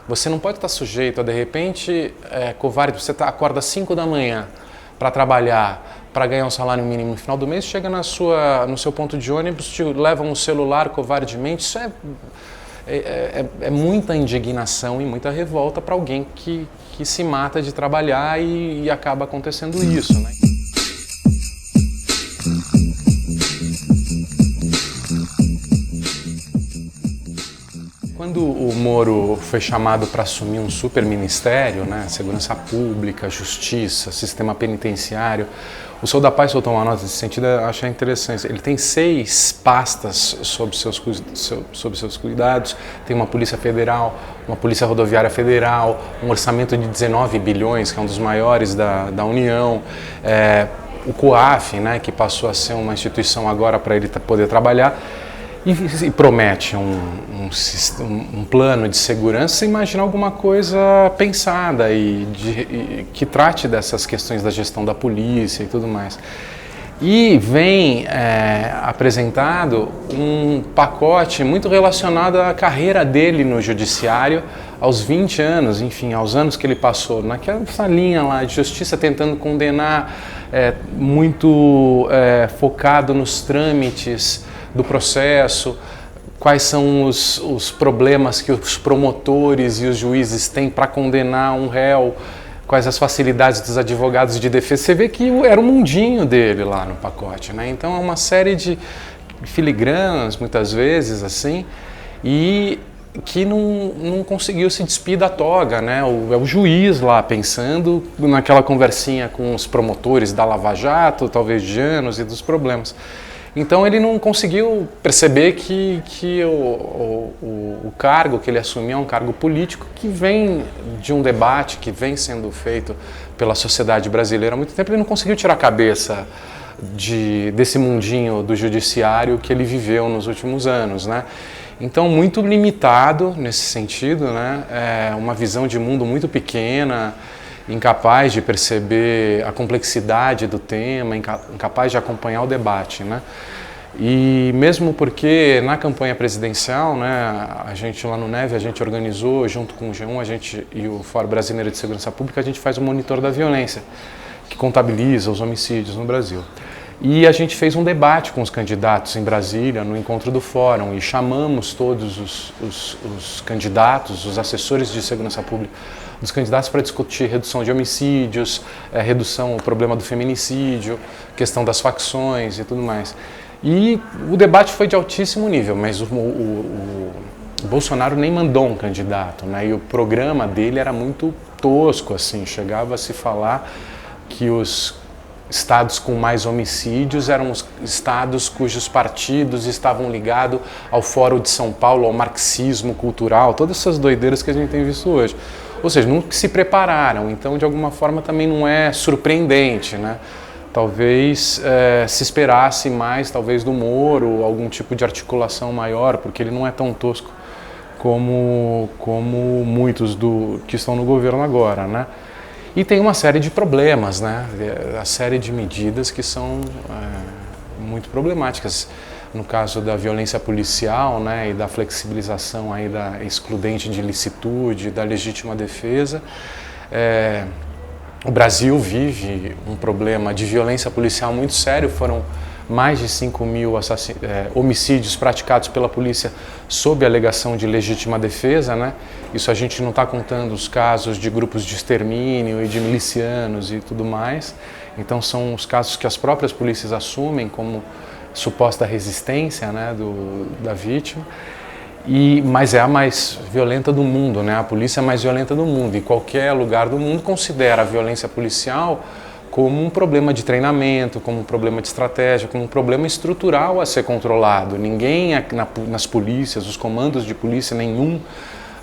Você não pode estar sujeito a, de repente, covarde, você acorda às 5 da manhã para trabalhar, para ganhar um salário mínimo no final do mês, chega no seu ponto de ônibus, te leva um celular covardemente. Isso é muita indignação e muita revolta para alguém que se mata de trabalhar e acaba acontecendo isso, né? Quando o Moro foi chamado para assumir um super ministério, né, segurança pública, justiça, sistema penitenciário, o Sou da Paz soltou uma nota nesse sentido, eu achei interessante. Ele tem 6 pastas sob seus cuidados, tem uma Polícia Federal, uma Polícia Rodoviária Federal, um orçamento de 19 bilhões, que é um dos maiores da União, o COAF, né, que passou a ser uma instituição agora para ele poder trabalhar. E promete um plano de segurança, imagina alguma coisa pensada e que trate dessas questões da gestão da polícia e tudo mais. E vem apresentado um pacote muito relacionado à carreira dele no judiciário, aos 20 anos, enfim, aos anos que ele passou naquela linha lá de justiça, tentando condenar, muito focado nos trâmites do processo, quais são os problemas que os promotores e os juízes têm para condenar um réu, quais as facilidades dos advogados de defesa. Você vê que era o mundinho dele lá no pacote, né? Então é uma série de filigranas, muitas vezes, assim, e que não conseguiu se despir da toga, né? É o juiz lá pensando naquela conversinha com os promotores da Lava Jato, talvez de anos, e dos problemas. Então ele não conseguiu perceber que o cargo que ele assumiu é um cargo político que vem de um debate que vem sendo feito pela sociedade brasileira há muito tempo. Ele não conseguiu tirar a cabeça desse mundinho do judiciário que ele viveu nos últimos anos, né? Então, muito limitado nesse sentido, né? Uma visão de mundo muito pequena, incapaz de perceber a complexidade do tema, incapaz de acompanhar o debate, né? E mesmo porque na campanha presidencial, né, a gente lá no Neve, a gente organizou junto com o G1 e o Fórum Brasileiro de Segurança Pública, a gente faz um monitor da violência, que contabiliza os homicídios no Brasil. E a gente fez um debate com os candidatos em Brasília, no encontro do Fórum, e chamamos todos os candidatos, os assessores de segurança pública, dos candidatos para discutir redução de homicídios, redução, o problema do feminicídio, questão das facções e tudo mais. E o debate foi de altíssimo nível, mas o Bolsonaro nem mandou um candidato, né? E o programa dele era muito tosco, assim, chegava a se falar que os estados com mais homicídios eram os estados cujos partidos estavam ligados ao Fórum de São Paulo, ao marxismo cultural, todas essas doideiras que a gente tem visto hoje. Ou seja, nunca se prepararam, então de alguma forma também não é surpreendente, né? Talvez se esperasse mais, talvez do Moro, algum tipo de articulação maior, porque ele não é tão tosco como muitos que estão no governo agora, né? E tem uma série de problemas, né? A série de medidas que são muito problemáticas. No caso da violência policial, né, e da flexibilização aí da excludente de ilicitude, da legítima defesa, o Brasil vive um problema de violência policial muito sério. Foram mais de 5.000 homicídios praticados pela polícia sob a alegação de legítima defesa, né? Isso a gente não está contando os casos de grupos de extermínio e de milicianos e tudo mais. Então são os casos que as próprias polícias assumem como suposta resistência, né, da vítima. Mas é a mais violenta do mundo, né? A polícia é a mais violenta do mundo, e qualquer lugar do mundo considera a violência policial como um problema de treinamento, como um problema de estratégia, como um problema estrutural a ser controlado. Ninguém nas polícias, os comandos de polícia, nenhum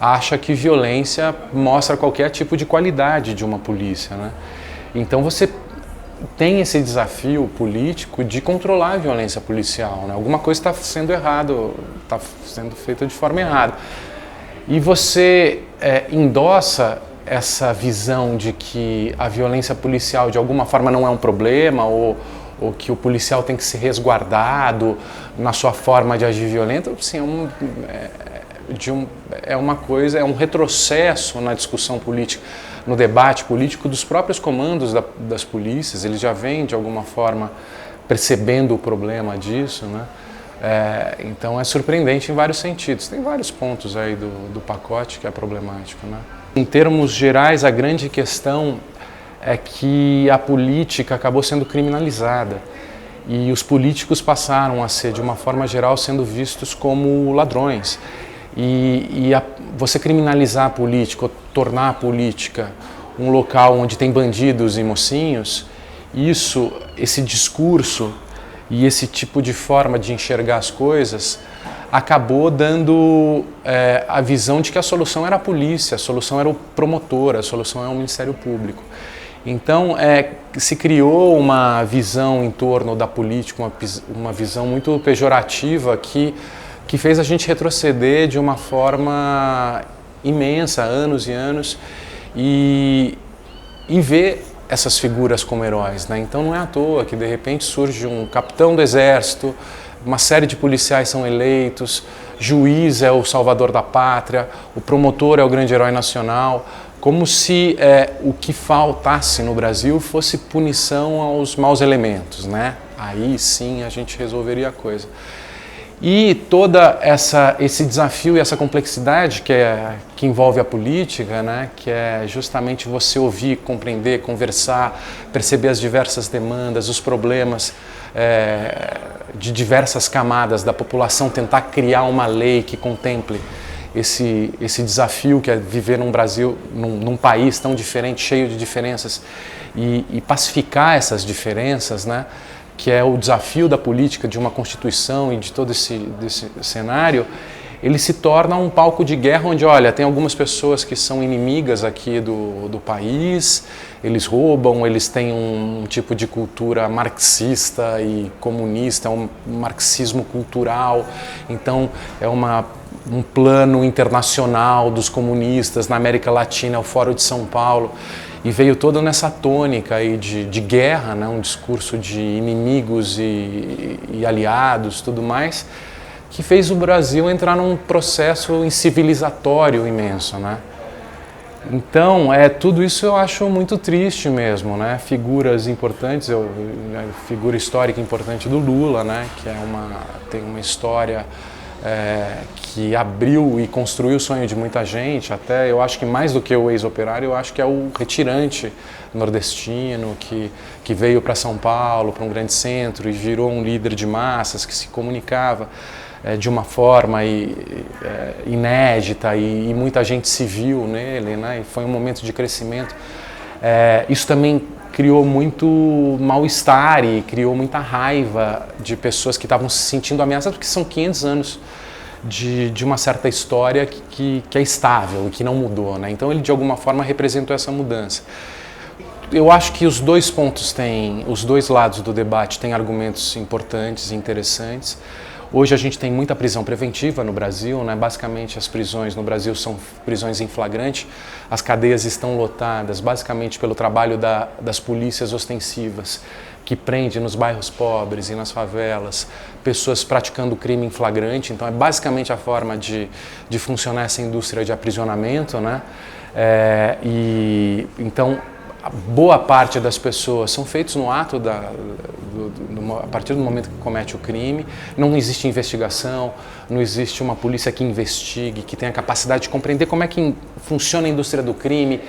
acha que violência mostra qualquer tipo de qualidade de uma polícia, né? Então você tem esse desafio político de controlar a violência policial, né? Alguma coisa está sendo errado, está sendo feita de forma errada. E você endossa essa visão de que a violência policial de alguma forma não é um problema, ou que o policial tem que ser resguardado na sua forma de agir violento, assim, é uma coisa, é um retrocesso na discussão política, no debate político dos próprios comandos das polícias. Eles já vêm, de alguma forma, percebendo o problema disso, né? Então é surpreendente em vários sentidos. Tem vários pontos aí do pacote que é problemático, né? Em termos gerais, a grande questão é que a política acabou sendo criminalizada e os políticos passaram a ser, de uma forma geral, sendo vistos como ladrões. Você criminalizar a política, ou tornar a política um local onde tem bandidos e mocinhos, esse discurso e esse tipo de forma de enxergar as coisas acabou dando a visão de que a solução era a polícia, a solução era o promotor, a solução é o Ministério Público. Então, se criou uma visão em torno da política, uma visão muito pejorativa que fez a gente retroceder de uma forma imensa, anos e anos, e ver essas figuras como heróis, né? Então não é à toa que de repente surge um capitão do exército, uma série de policiais são eleitos, juiz é o salvador da pátria, o promotor é o grande herói nacional, como se o que faltasse no Brasil fosse punição aos maus elementos, né? Aí sim a gente resolveria a coisa. E toda esse desafio e essa complexidade que envolve a política, né, que é justamente você ouvir, compreender, conversar, perceber as diversas demandas, os problemas de diversas camadas da população, tentar criar uma lei que contemple esse desafio que é viver num Brasil, num país tão diferente, cheio de diferenças, e pacificar essas diferenças, né? Que é o desafio da política, de uma Constituição e de todo desse cenário, ele se torna um palco de guerra onde, olha, tem algumas pessoas que são inimigas aqui do país, eles roubam, eles têm um tipo de cultura marxista e comunista, um marxismo cultural, então é um plano internacional dos comunistas na América Latina, o Fórum de São Paulo. E veio toda nessa tônica aí de guerra, né? Um discurso de inimigos e aliados, tudo mais, que fez o Brasil entrar num processo incivilizatório imenso, né? Então, tudo isso eu acho muito triste mesmo, né? Figuras importantes, figura histórica importante do Lula, né? Que tem uma história que abriu e construiu o sonho de muita gente, até eu acho que mais do que o ex-operário, eu acho que é o retirante nordestino que veio para São Paulo, para um grande centro e virou um líder de massas que se comunicava de uma forma inédita e muita gente se viu nele, né? E foi um momento de crescimento. Isso também criou muito mal-estar e criou muita raiva de pessoas que estavam se sentindo ameaçadas, porque são 500 anos de uma certa história que é estável e que não mudou, né? Então ele de alguma forma representou essa mudança. Eu acho que os dois lados do debate têm argumentos importantes e interessantes. Hoje a gente tem muita prisão preventiva no Brasil, né? Basicamente as prisões no Brasil são prisões em flagrante, as cadeias estão lotadas basicamente pelo trabalho das polícias ostensivas, que prende nos bairros pobres e nas favelas pessoas praticando crime em flagrante, então é basicamente a forma de funcionar essa indústria de aprisionamento, né? Então boa parte das pessoas são feitos no ato a partir do momento que comete o crime, não existe investigação, não existe uma polícia que investigue, que tenha a capacidade de compreender como é que funciona a indústria do crime,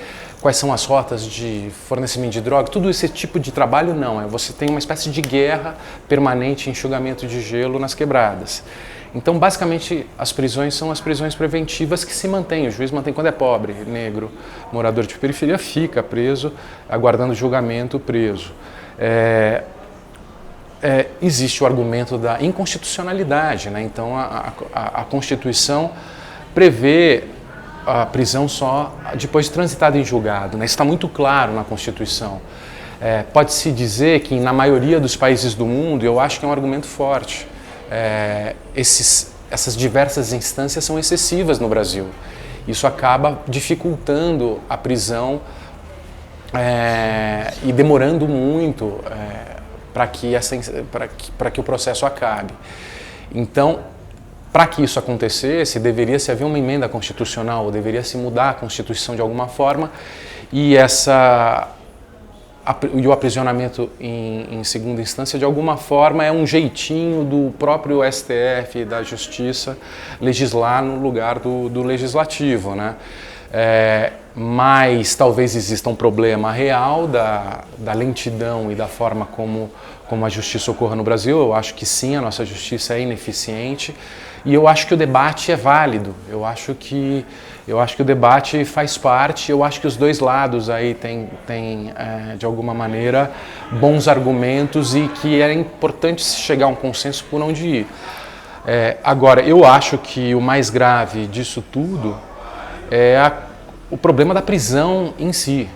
quais são as rotas de fornecimento de droga, tudo esse tipo de trabalho não, você tem uma espécie de guerra permanente, enxugamento de gelo nas quebradas. Então, basicamente, as prisões são as prisões preventivas que se mantêm. O juiz mantém quando é pobre, negro, morador de periferia, fica preso, aguardando julgamento preso. Existe o argumento da inconstitucionalidade, né? Então, a Constituição prevê a prisão só depois de transitado em julgado, né? Isso está muito claro na Constituição. Pode-se dizer que, na maioria dos países do mundo, eu acho que é um argumento forte. Essas diversas instâncias são excessivas no Brasil. Isso acaba dificultando a prisão e demorando muito para que o processo acabe. Então, para que isso acontecesse, deveria se haver uma emenda constitucional, deveria se mudar a Constituição de alguma forma, e o aprisionamento em segunda instância, de alguma forma, é um jeitinho do próprio STF e da Justiça legislar no lugar do Legislativo, né? Mas talvez exista um problema real da lentidão e da forma como a justiça ocorra no Brasil. Eu acho que sim, a nossa justiça é ineficiente, e eu acho que o debate é válido. Eu acho que o debate faz parte. Eu acho que os dois lados aí têm de alguma maneira, bons argumentos, e que é importante chegar a um consenso por onde ir. Agora, eu acho que o mais grave disso tudo é o problema da prisão em si.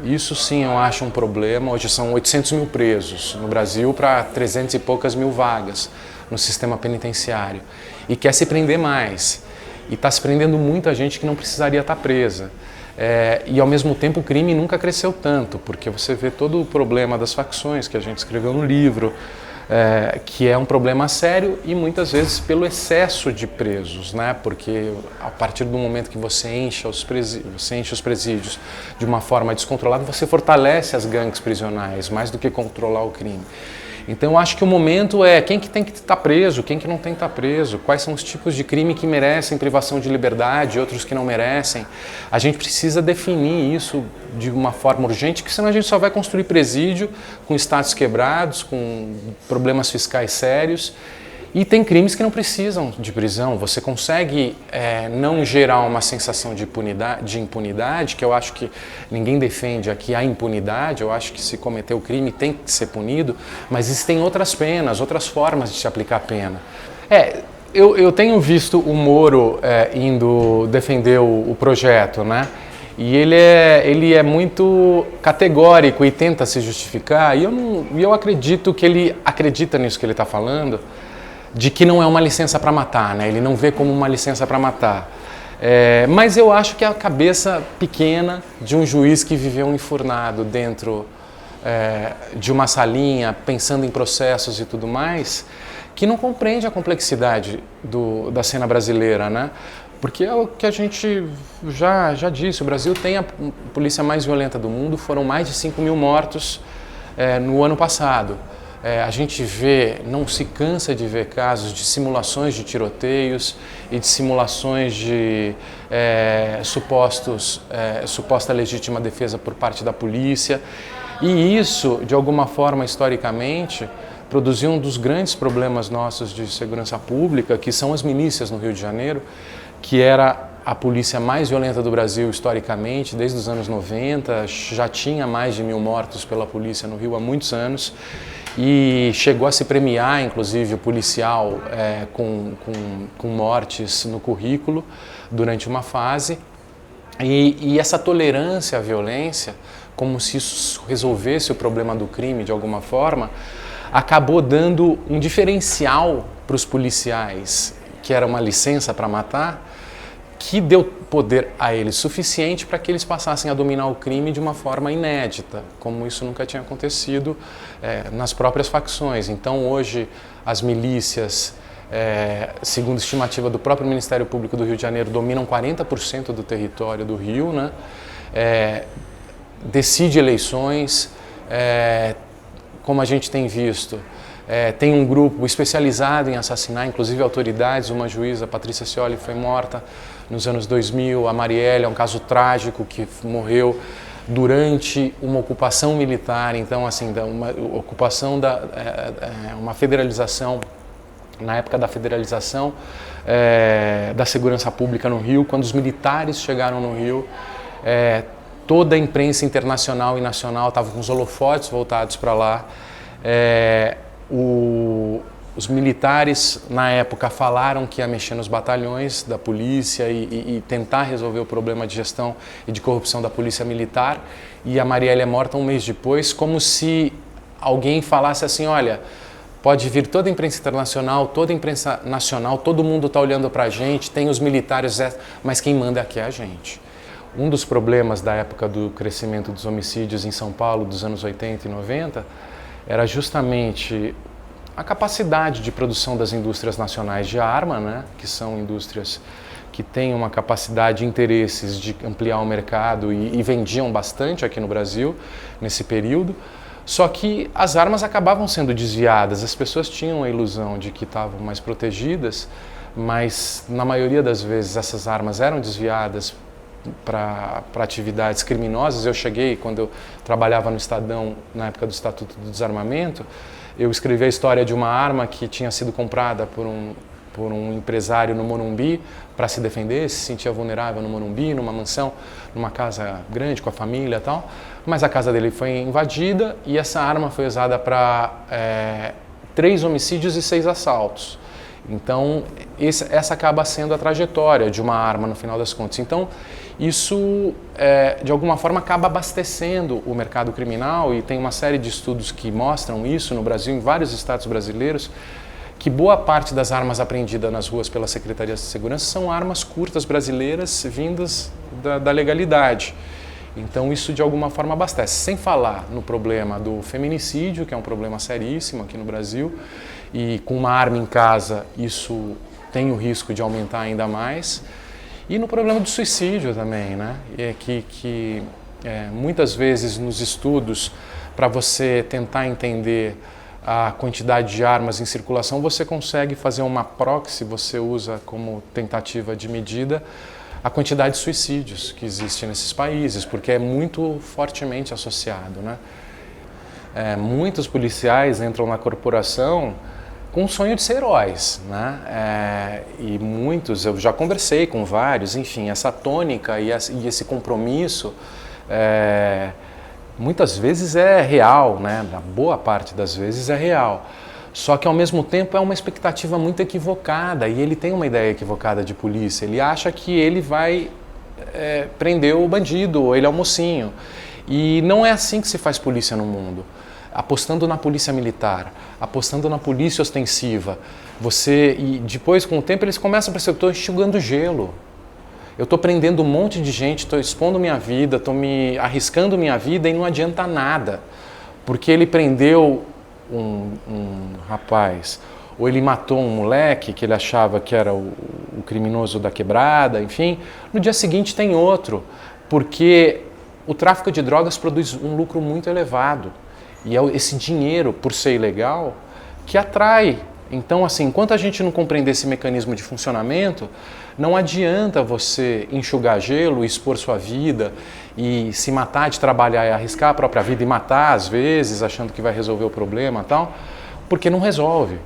Isso sim eu acho um problema. Hoje são 800 mil presos no Brasil para 300 e poucas mil vagas no sistema penitenciário. E quer se prender mais. E está se prendendo muita gente que não precisaria estar presa. E ao mesmo tempo o crime nunca cresceu tanto, porque você vê todo o problema das facções que a gente escreveu no livro, que é um problema sério, e muitas vezes pelo excesso de presos, né? Porque a partir do momento que você enche os presídios de uma forma descontrolada, você fortalece as gangues prisionais mais do que controlar o crime. Então eu acho que o momento é quem que tem que estar preso, quem que não tem que estar preso, quais são os tipos de crime que merecem privação de liberdade, outros que não merecem. A gente precisa definir isso de uma forma urgente, porque senão a gente só vai construir presídio com estados quebrados, com problemas fiscais sérios. E tem crimes que não precisam de prisão. Você consegue não gerar uma sensação de impunidade, que eu acho que ninguém defende aqui a impunidade. Eu acho que se cometer o crime tem que ser punido, mas existem outras penas, outras formas de se aplicar a pena. Eu tenho visto o Moro indo defender o projeto, né? E ele é muito categórico e tenta se justificar, e eu acredito que ele acredita nisso que ele está falando, de que não é uma licença para matar, né? Ele não vê como uma licença para matar. Mas eu acho que é a cabeça pequena de um juiz que viveu enfurnado dentro de uma salinha, pensando em processos e tudo mais, que não compreende a complexidade da cena brasileira, né? Porque é o que a gente já disse, o Brasil tem a polícia mais violenta do mundo, foram mais de 5 mil mortos no ano passado. A gente não se cansa de ver casos de simulações de tiroteios e de simulações de suposta legítima defesa por parte da polícia. E isso, de alguma forma, historicamente, produziu um dos grandes problemas nossos de segurança pública, que são as milícias no Rio de Janeiro, que era a polícia mais violenta do Brasil historicamente, desde os anos 90, já tinha mais de 1.000 mortos pela polícia no Rio há muitos anos, e chegou a se premiar, inclusive, o policial com mortes no currículo durante uma fase. E essa tolerância à violência, como se isso resolvesse o problema do crime de alguma forma, acabou dando um diferencial para os policiais, que era uma licença para matar, que deu poder a eles suficiente para que eles passassem a dominar o crime de uma forma inédita, como isso nunca tinha acontecido nas próprias facções. Então hoje as milícias, segundo estimativa do próprio Ministério Público do Rio de Janeiro, dominam 40% do território do Rio, né? Decide eleições, como a gente tem visto. Tem um grupo especializado em assassinar, inclusive autoridades. Uma juíza, Patrícia Scioli, foi morta nos anos 2000. A Marielle é um caso trágico, que morreu durante uma ocupação militar. Então, assim, uma ocupação uma federalização, na época da federalização da segurança pública no Rio, quando os militares chegaram no Rio, toda a imprensa internacional e nacional estava com os holofotes voltados para lá. Os militares, na época, falaram que ia mexer nos batalhões da polícia e tentar resolver o problema de gestão e de corrupção da polícia militar, e a Marielle é morta um mês depois, como se alguém falasse assim: olha, pode vir toda a imprensa internacional, toda a imprensa nacional, todo mundo está olhando para a gente, tem os militares, mas quem manda aqui é a gente. Um dos problemas da época do crescimento dos homicídios em São Paulo, dos anos 80 e 90, era justamente a capacidade de produção das indústrias nacionais de arma, né, que são indústrias que têm uma capacidade e interesses de ampliar o mercado e vendiam bastante aqui no Brasil nesse período. Só que as armas acabavam sendo desviadas, as pessoas tinham a ilusão de que estavam mais protegidas, mas na maioria das vezes essas armas eram desviadas para atividades criminosas. Eu cheguei, quando eu trabalhava no Estadão, na época do Estatuto do Desarmamento, eu escrevi a história de uma arma que tinha sido comprada por um empresário no Morumbi para se defender, se sentia vulnerável no Morumbi, numa mansão, numa casa grande com a família e tal, mas a casa dele foi invadida e essa arma foi usada para 3 homicídios e 6 assaltos. Então, essa acaba sendo a trajetória de uma arma no final das contas. Então, isso, de alguma forma, acaba abastecendo o mercado criminal e tem uma série de estudos que mostram isso no Brasil, em vários estados brasileiros, que boa parte das armas apreendidas nas ruas pela Secretaria de Segurança são armas curtas brasileiras vindas da legalidade. Então isso de alguma forma abastece. Sem falar no problema do feminicídio, que é um problema seríssimo aqui no Brasil, e com uma arma em casa isso tem o risco de aumentar ainda mais. E no problema do suicídio também, né? Muitas vezes nos estudos, para você tentar entender a quantidade de armas em circulação, você consegue fazer uma proxy, você usa como tentativa de medida a quantidade de suicídios que existe nesses países, porque é muito fortemente associado, né? Muitos policiais entram na corporação com o sonho de ser heróis, né? E muitos, eu já conversei com vários, enfim, essa tônica e esse compromisso muitas vezes é real, né? Na boa parte das vezes é real. Só que ao mesmo tempo é uma expectativa muito equivocada e ele tem uma ideia equivocada de polícia. Ele acha que ele vai prender o bandido, ou ele é o mocinho. E não é assim que se faz polícia no mundo. Apostando na polícia militar, apostando na polícia ostensiva. E depois, com o tempo, eles começam a perceber: estou enxugando gelo. Eu estou prendendo um monte de gente, estou expondo minha vida, estou me arriscando minha vida e não adianta nada. Porque ele prendeu um rapaz, ou ele matou um moleque que ele achava que era o criminoso da quebrada, enfim. No dia seguinte tem outro, porque o tráfico de drogas produz um lucro muito elevado. E é esse dinheiro, por ser ilegal, que atrai. Então, assim, enquanto a gente não compreender esse mecanismo de funcionamento, não adianta você enxugar gelo, expor sua vida e se matar de trabalhar e arriscar a própria vida e matar às vezes, achando que vai resolver o problema e tal, porque não resolve.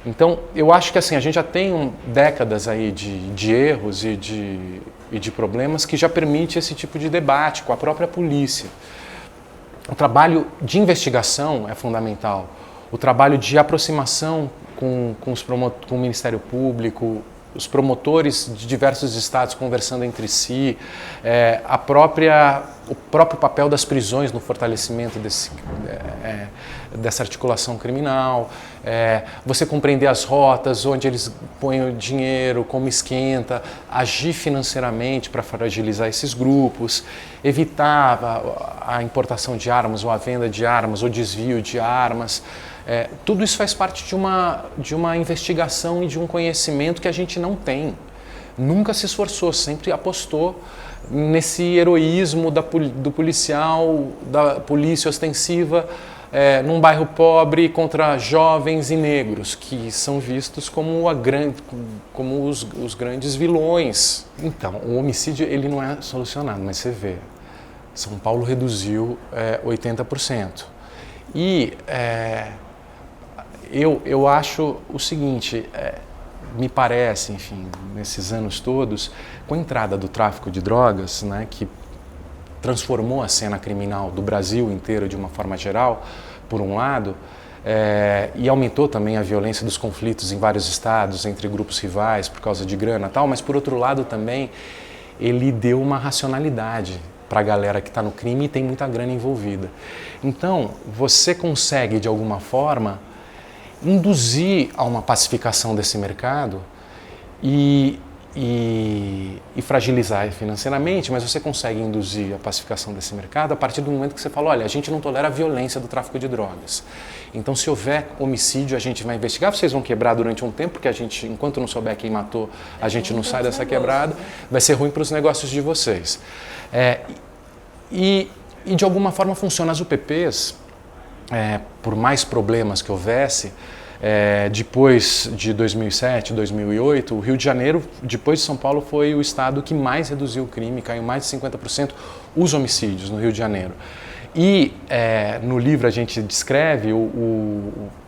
Então, eu acho que assim, a gente já tem décadas aí de erros e de problemas que já permite esse tipo de debate com a própria polícia. O trabalho de investigação é fundamental. O trabalho de aproximação com o Ministério Público, os promotores de diversos estados conversando entre si, o próprio papel das prisões no fortalecimento dessa articulação criminal, você compreender as rotas, onde eles põem o dinheiro, como esquenta, agir financeiramente para fragilizar esses grupos, evitar a importação de armas ou a venda de armas ou desvio de armas. Tudo isso faz parte de uma investigação e de um conhecimento que a gente não tem. Nunca se esforçou, sempre apostou nesse heroísmo do policial, da polícia ostensiva, num bairro pobre contra jovens e negros, que são vistos como os grandes vilões. Então, o homicídio ele não é solucionado, mas você vê, São Paulo reduziu 80%. E eu acho o seguinte, me parece, enfim, nesses anos todos, com a entrada do tráfico de drogas, né, que transformou a cena criminal do Brasil inteiro de uma forma geral, por um lado, e aumentou também a violência dos conflitos em vários estados, entre grupos rivais, por causa de grana e tal, mas por outro lado também, ele deu uma racionalidade para a galera que está no crime e tem muita grana envolvida. Então, você consegue, de alguma forma, induzir a uma pacificação desse mercado e e fragilizar financeiramente, mas você consegue induzir a pacificação desse mercado a partir do momento que você fala, olha, a gente não tolera a violência do tráfico de drogas. Então, se houver homicídio, a gente vai investigar, vocês vão quebrar durante um tempo, porque a gente, enquanto não souber quem matou, a gente não sai dessa quebrada, vai ser ruim para os negócios de vocês. E de alguma forma funciona. As UPPs, por mais problemas que houvesse, depois de 2007, 2008, o Rio de Janeiro, depois de São Paulo, foi o estado que mais reduziu o crime, caiu mais de 50% os homicídios no Rio de Janeiro. E no livro a gente descreve,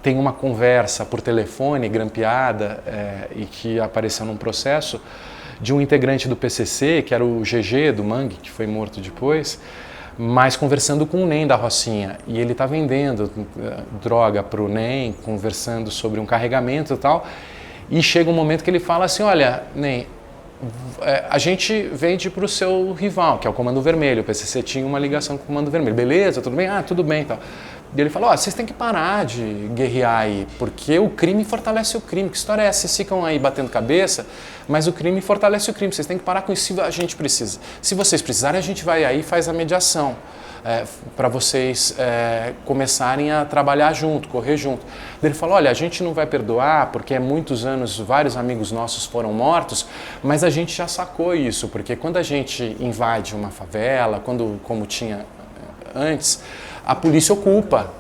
tem uma conversa por telefone, grampeada, e que apareceu num processo, de um integrante do PCC, que era o GG do Mangue, que foi morto depois, mas conversando com o NEM da Rocinha, e ele está vendendo droga para o NEM, conversando sobre um carregamento e tal, e chega um momento que ele fala assim, olha, NEM, a gente vende para o seu rival, que é o Comando Vermelho, o PCC tinha uma ligação com o Comando Vermelho, beleza, tudo bem? Ah, tudo bem e tal. E ele falou, vocês têm que parar de guerrear aí, porque o crime fortalece o crime. Que história é essa? Vocês ficam aí batendo cabeça, mas o crime fortalece o crime. Vocês têm que parar com isso se a gente precisa. Se vocês precisarem, a gente vai aí e faz a mediação para vocês começarem a trabalhar junto, correr junto. Ele falou, olha, a gente não vai perdoar, porque há muitos anos vários amigos nossos foram mortos, mas a gente já sacou isso, porque quando a gente invade uma favela, como tinha antes, a polícia ocupa,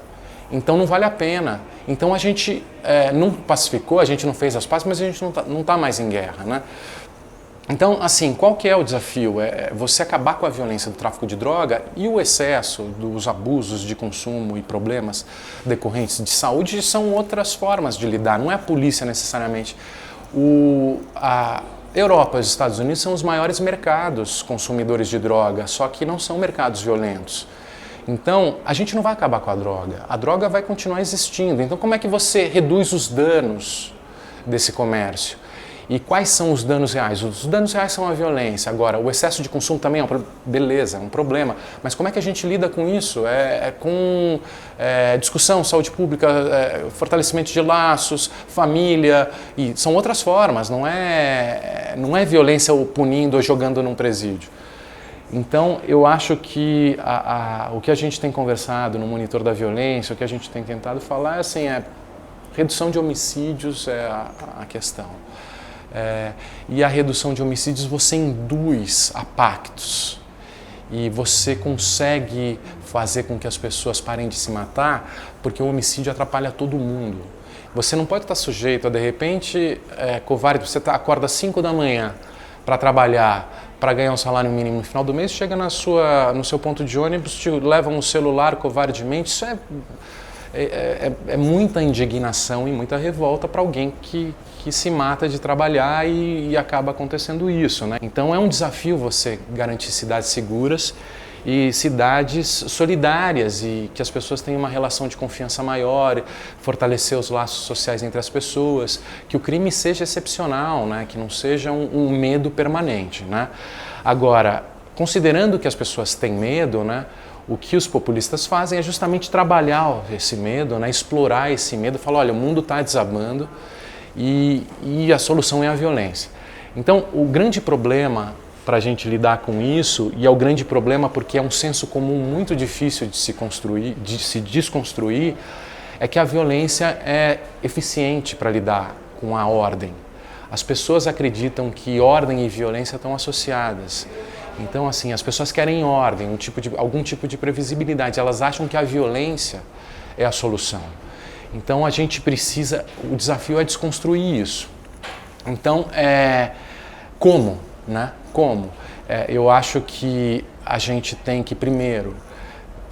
então não vale a pena. Então a gente não pacificou, a gente não fez as pazes, mas a gente não tá mais em guerra, né? Então, assim, qual que é o desafio? É você acabar com a violência do tráfico de droga e o excesso dos abusos de consumo e problemas decorrentes de saúde são outras formas de lidar, não é a polícia necessariamente. A Europa e os Estados Unidos são os maiores mercados consumidores de droga, só que não são mercados violentos. Então, a gente não vai acabar com a droga vai continuar existindo. Então, como é que você reduz os danos desse comércio? E quais são os danos reais? Os danos reais são a violência. Agora, o excesso de consumo também é um problema, mas como é que a gente lida com isso? Com discussão, saúde pública, fortalecimento de laços, família, e são outras formas, não é violência ou punindo ou jogando num presídio. Então, eu acho que o que a gente tem conversado no Monitor da Violência, o que a gente tem tentado falar, assim, redução de homicídios é a questão. E a redução de homicídios você induz a pactos e você consegue fazer com que as pessoas parem de se matar, porque o homicídio atrapalha todo mundo. Você não pode estar sujeito a, de repente, covarde, você acorda às 5 da manhã para trabalhar, para ganhar um salário mínimo no final do mês, chega no seu ponto de ônibus, te leva um celular covardemente. Isso é muita indignação e muita revolta para alguém que se mata de trabalhar e acaba acontecendo isso, né? Então é um desafio você garantir cidades seguras e cidades solidárias e que as pessoas tenham uma relação de confiança maior, fortalecer os laços sociais entre as pessoas, que o crime seja excepcional, né? Que não seja um medo permanente, né? Agora, considerando que as pessoas têm medo, né? O que os populistas fazem é justamente trabalhar esse medo, né? Explorar esse medo, falar, olha, o mundo está desabando e a solução é a violência. Então, o grande problema para a gente lidar com isso, e é o grande problema porque é um senso comum muito difícil de se construir, de se desconstruir, é que a violência é eficiente para lidar com a ordem. As pessoas acreditam que ordem e violência estão associadas. Então, assim, as pessoas querem ordem, algum tipo de previsibilidade. Elas acham que a violência é a solução. Então, a gente precisa... O desafio é desconstruir isso. Então, como, né? Como? Eu acho que a gente tem que, primeiro,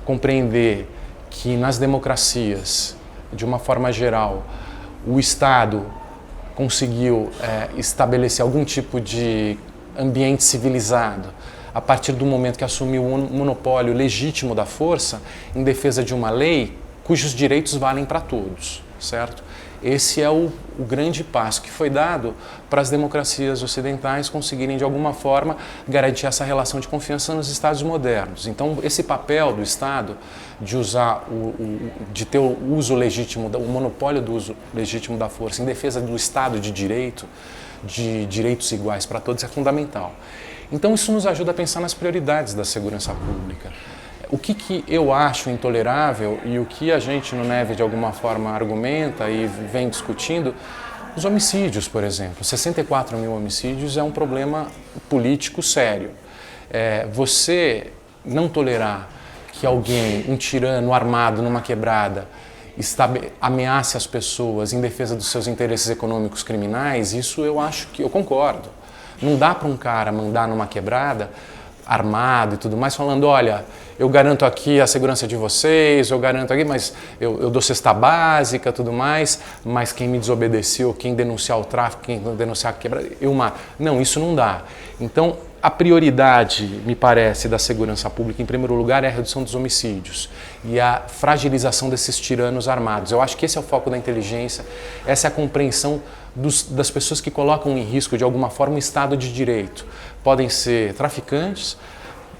compreender que nas democracias, de uma forma geral, o Estado conseguiu estabelecer algum tipo de ambiente civilizado a partir do momento que assumiu o monopólio legítimo da força em defesa de uma lei cujos direitos valem para todos, certo? Esse é o grande passo que foi dado para as democracias ocidentais conseguirem, de alguma forma, garantir essa relação de confiança nos Estados modernos. Então, esse papel do Estado de usar de ter o uso legítimo, o monopólio do uso legítimo da força em defesa do Estado de Direito, de direitos iguais para todos é fundamental. Então isso nos ajuda a pensar nas prioridades da segurança pública. O que eu acho intolerável e o que a gente no NEVE de alguma forma argumenta e vem discutindo, os homicídios, por exemplo. 64 mil homicídios é um problema político sério. Você não tolerar que alguém, um tirano armado numa quebrada, ameace as pessoas em defesa dos seus interesses econômicos criminais, isso eu acho que eu concordo. Não dá para um cara mandar numa quebrada armado e tudo mais, falando, olha, eu garanto aqui a segurança de vocês, eu garanto aqui, mas eu dou cesta básica, tudo mais, mas quem me desobedeceu, quem denunciar o tráfico, quem denunciar a quebrada, eu mato. Não, isso não dá. Então, a prioridade, me parece, da segurança pública, em primeiro lugar, é a redução dos homicídios e a fragilização desses tiranos armados. Eu acho que esse é o foco da inteligência, essa é a compreensão das pessoas que colocam em risco, de alguma forma, o Estado de Direito. Podem ser traficantes,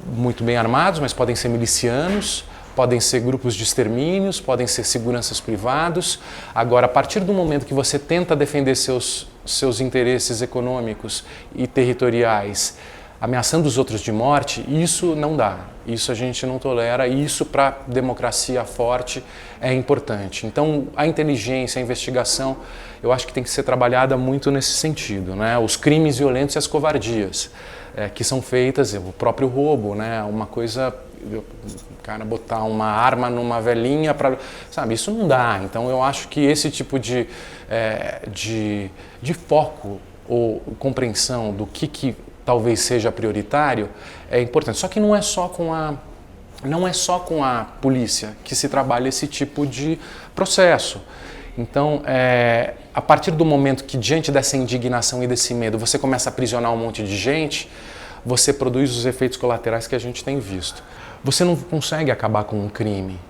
muito bem armados, mas podem ser milicianos, podem ser grupos de extermínios, podem ser seguranças privados. Agora, a partir do momento que você tenta defender seus interesses econômicos e territoriais, ameaçando os outros de morte, isso não dá, isso a gente não tolera, e isso para a democracia forte é importante. Então a inteligência, a investigação, eu acho que tem que ser trabalhada muito nesse sentido, né? Os crimes violentos e as covardias que são feitas, o próprio roubo, né? Uma coisa, o cara botar uma arma numa velhinha, sabe, isso não dá. Então eu acho que esse tipo de foco ou compreensão do que talvez seja prioritário, é importante. Só que não é só com a polícia que se trabalha esse tipo de processo. Então, a partir do momento que, diante dessa indignação e desse medo, você começa a aprisionar um monte de gente, você produz os efeitos colaterais que a gente tem visto. Você não consegue acabar com um crime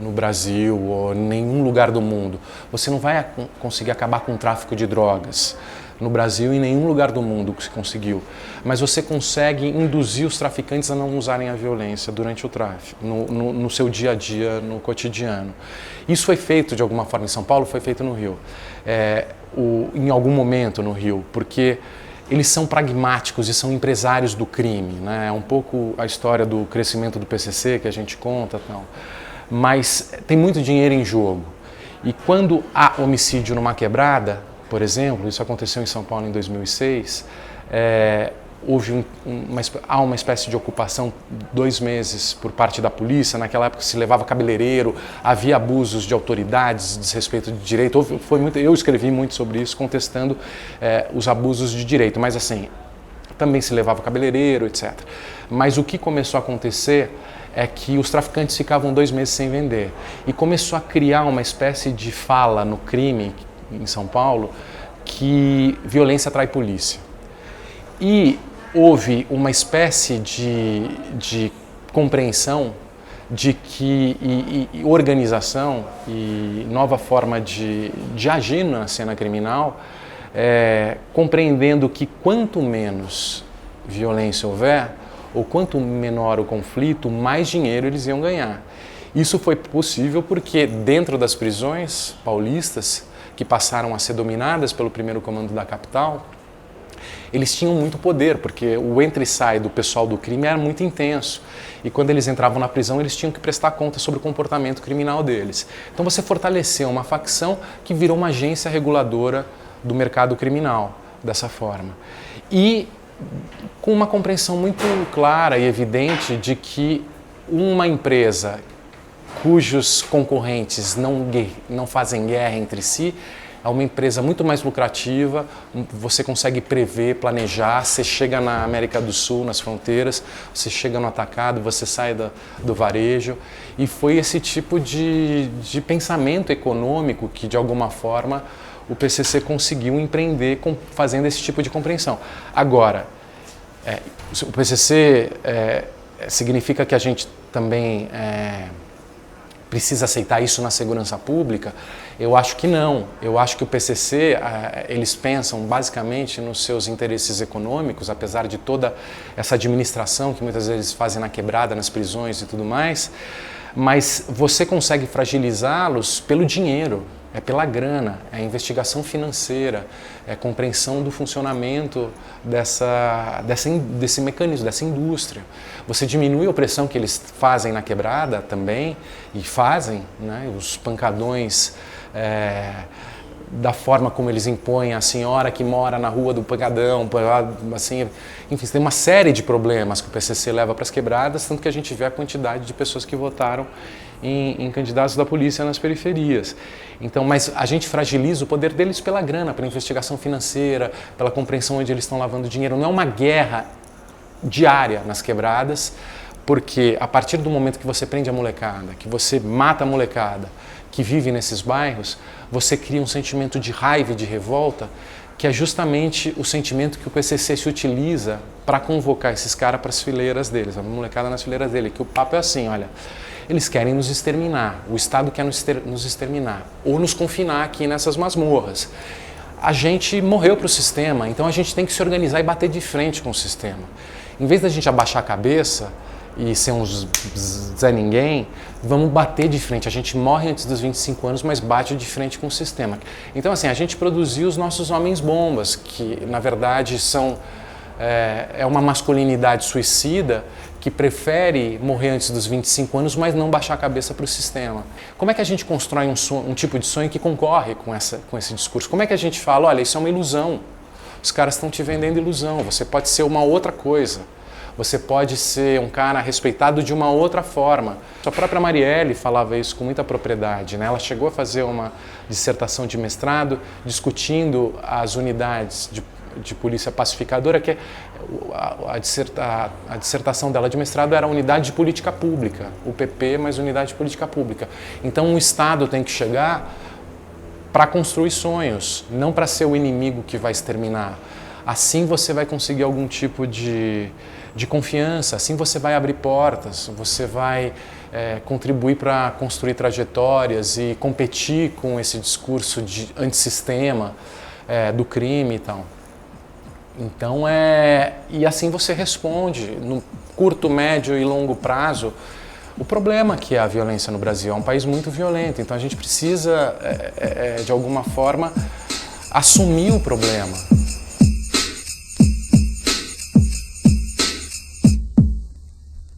no Brasil ou em nenhum lugar do mundo. Você não vai conseguir acabar com o tráfico de drogas no Brasil e em nenhum lugar do mundo que se conseguiu. Mas você consegue induzir os traficantes a não usarem a violência durante o tráfico, no seu dia a dia, no cotidiano. Isso foi feito de alguma forma em São Paulo, foi feito no Rio. Em algum momento no Rio, porque eles são pragmáticos e são empresários do crime, né? É um pouco a história do crescimento do PCC que a gente conta, não. Mas tem muito dinheiro em jogo. E quando há homicídio numa quebrada, por exemplo, isso aconteceu em São Paulo em 2006, há uma espécie de ocupação 2 meses por parte da polícia. Naquela época se levava cabeleireiro, havia abusos de autoridades, desrespeito de direito. Eu escrevi muito sobre isso, contestando os abusos de direito, mas assim, também se levava cabeleireiro, etc. Mas o que começou a acontecer é que os traficantes ficavam 2 meses sem vender e começou a criar uma espécie de fala no crime em São Paulo que violência atrai polícia. E houve uma espécie de compreensão de que organização e nova forma de agir na cena criminal, compreendendo que quanto menos violência houver, ou quanto menor o conflito, mais dinheiro eles iam ganhar. Isso foi possível porque dentro das prisões paulistas, que passaram a ser dominadas pelo primeiro comando da capital, eles tinham muito poder, porque o entra e sai do pessoal do crime era muito intenso. E quando eles entravam na prisão, eles tinham que prestar conta sobre o comportamento criminal deles. Então você fortaleceu uma facção que virou uma agência reguladora do mercado criminal, dessa forma. E com uma compreensão muito clara e evidente de que uma empresa cujos concorrentes não fazem guerra entre si, é uma empresa muito mais lucrativa, você consegue prever, planejar, você chega na América do Sul, nas fronteiras, você chega no atacado, você sai do varejo, e foi esse tipo de pensamento econômico que, de alguma forma, o PCC conseguiu empreender fazendo esse tipo de compreensão. Agora, o PCC significa que a gente também precisa aceitar isso na segurança pública? Eu acho que não. Eu acho que o PCC, eles pensam basicamente nos seus interesses econômicos, apesar de toda essa administração que muitas vezes fazem na quebrada, nas prisões e tudo mais, mas você consegue fragilizá-los pelo dinheiro. é pela grana, é investigação financeira, é compreensão do funcionamento desse mecanismo, dessa indústria. Você diminui a opressão que eles fazem na quebrada também, e fazem, né, os pancadões, da forma como eles impõem a senhora que mora na rua do pancadão, assim, enfim, tem uma série de problemas que o PCC leva para as quebradas, tanto que a gente vê a quantidade de pessoas que votaram em candidatos da polícia nas periferias. Então, mas a gente fragiliza o poder deles pela grana, pela investigação financeira, pela compreensão onde eles estão lavando dinheiro. Não é uma guerra diária nas quebradas, porque a partir do momento que você prende a molecada, que você mata a molecada que vive nesses bairros, você cria um sentimento de raiva e de revolta, que é justamente o sentimento que o PCC se utiliza para convocar esses caras para as fileiras deles, a molecada nas fileiras dele, que o papo é assim, olha, eles querem nos exterminar, o Estado quer nos exterminar, ou nos confinar aqui nessas masmorras. A gente morreu para o sistema, então a gente tem que se organizar e bater de frente com o sistema. Em vez da gente abaixar a cabeça e ser uns Zé Ninguém, vamos bater de frente. A gente morre antes dos 25 anos, mas bate de frente com o sistema. Então, assim, a gente produziu os nossos homens-bombas, que, na verdade, são uma masculinidade suicida que prefere morrer antes dos 25 anos, mas não baixar a cabeça para o sistema. Como é que a gente constrói um tipo de sonho que concorre com esse discurso? Como é que a gente fala, olha, isso é uma ilusão, os caras estão te vendendo ilusão, você pode ser uma outra coisa, você pode ser um cara respeitado de uma outra forma. A própria Marielle falava isso com muita propriedade, né? Ela chegou a fazer uma dissertação de mestrado discutindo as unidades de polícia pacificadora, que a dissertação dela de mestrado era a unidade de política pública, UPP, mas unidade de política pública. Então o Estado tem que chegar para construir sonhos, não para ser o inimigo que vai exterminar. Assim você vai conseguir algum tipo de confiança, assim você vai abrir portas, você vai contribuir para construir trajetórias e competir com esse discurso de antissistema, do crime e tal. Então, e assim você responde, no curto, médio e longo prazo, o problema que é a violência no Brasil. É um país muito violento, então a gente precisa, de alguma forma, assumir o problema.